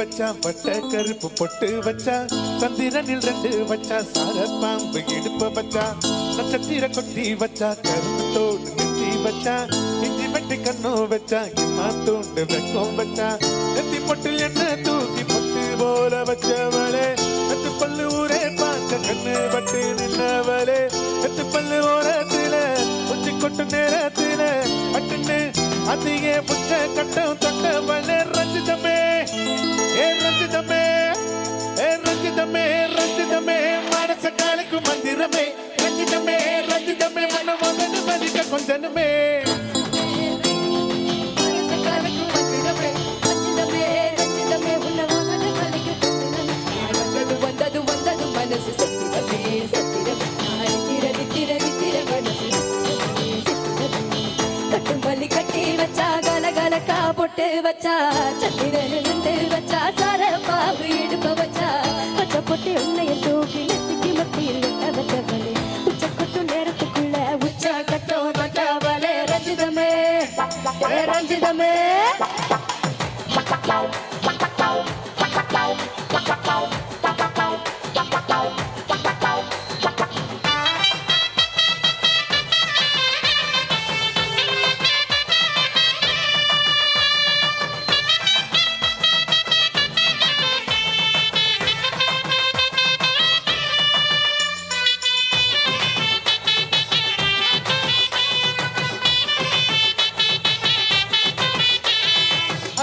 வச்சா வட்ட கருப்பு பொட்டு வச்சா சந்திரனில் 2 வச்சா சார பாம்பு இடுப்ப வச்சா நட்சத்திர கொட்டி வச்சா கருப்பு தோடு நெத்தி வச்சா இஞ்சி வெட்டி கண்ணோ வச்சா இம்மா தூண்டு வெக்கம் வச்சா நெத்தி பொட்டில் என்ன தூக்கி பொட்டு போல வச்சவளே நெத்து பல்லு ஊரே பார்க்க கண்ணு பட்டு நின்னவளே நெத்து பல்லு ஓரத்தில உச்சி கொட்டு நேரத்தில பட்டுன்னு அதிகே புச்ச கட்டம் தொட்டவளே ரஞ்சிதமே ஏ ரஞ்சிதமே ஏ ரஞ்சிதமே ரஞ்சிதமே மனச காலுக்கு மந்திரமே ரஞ்சிதமே ரஞ்சிதமே மனமகனு மதிக்க கொஞ்சனுமே பொட்டு வச்சா சத்திரண்டு வச்சா சார பாபு இடுப்ப வச்சா பச்சை பொட்டு உன்னைய தூக்கி நெத்திக்கு மத்தியில் வச்சவளே உச்ச கொட்டும் நேரத்துக்குள்ள உச்ச கட்டும் வச்சவளே ரஞ்சிதமே ரஞ்சிதமே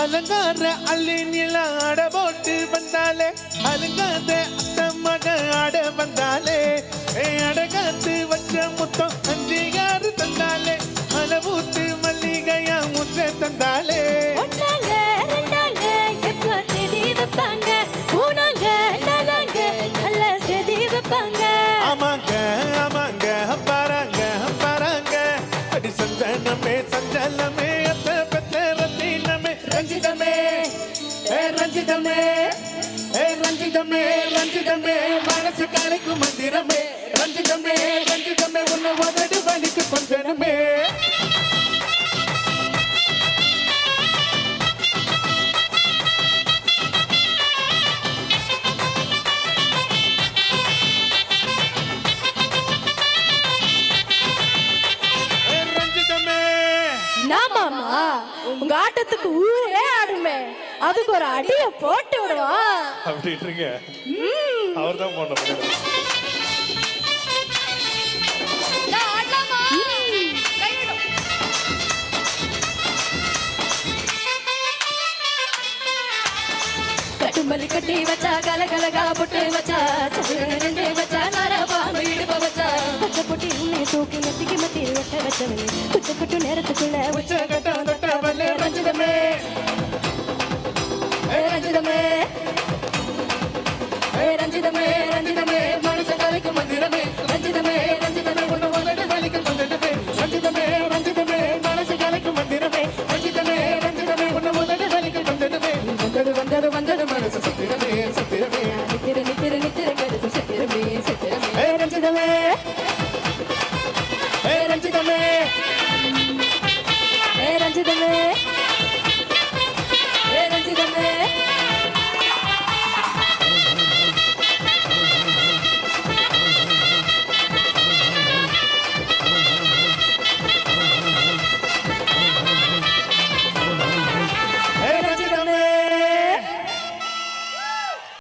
அலங்கார அள்ளி நில ஆட போட்டு வந்தாலே அலங்காத அத்த மக ஆட வந்தாலே அடகாத்து வச்ச முத்தம் 5 தந்தாலே அளவூத்து மல்லிகையா முச்ச தந்தாலே ஆமாங்க ஆமாங்க பாராங்க பாராங்க அடி சந்தனமே சஞ்சலமே அத்த பெத்த ரத்தினமே ரஞ்சிதமே ஏ ரஞ்சிதமே ஏ ரஞ்சிதமே ரஞ்சிதமே மனசு காலைக்கு மந்திரமே ரஞ்சிதமே ரஞ்சிதமே உன்னை உதடு வலிக்கு கொஞ்சனமே உங்க ஆட்டத்துக்கு ஊரே ஆடுமே அதுக்கு ஒரு அடிய போட்டு விடுவோம் அப்படின்றீங்க அவர் தான் போன கட்டுமல்லி கட்டி வச்சா கலகலகா பொட்டு வச்சா சதுரண்டு வச்சா நார பாம்பு இடுப்ப வச்சா பச்சை பொட்டி உன்னை தூக்கி நெத்திக்கு மத்தியில் ஒட்ட வச்சவனே உச்ச கொட்டு நேரத்துக்குள்ள உச்ச கட்டம் தொட்டவளே ரஞ்சிதமே ரஞ்சிதமே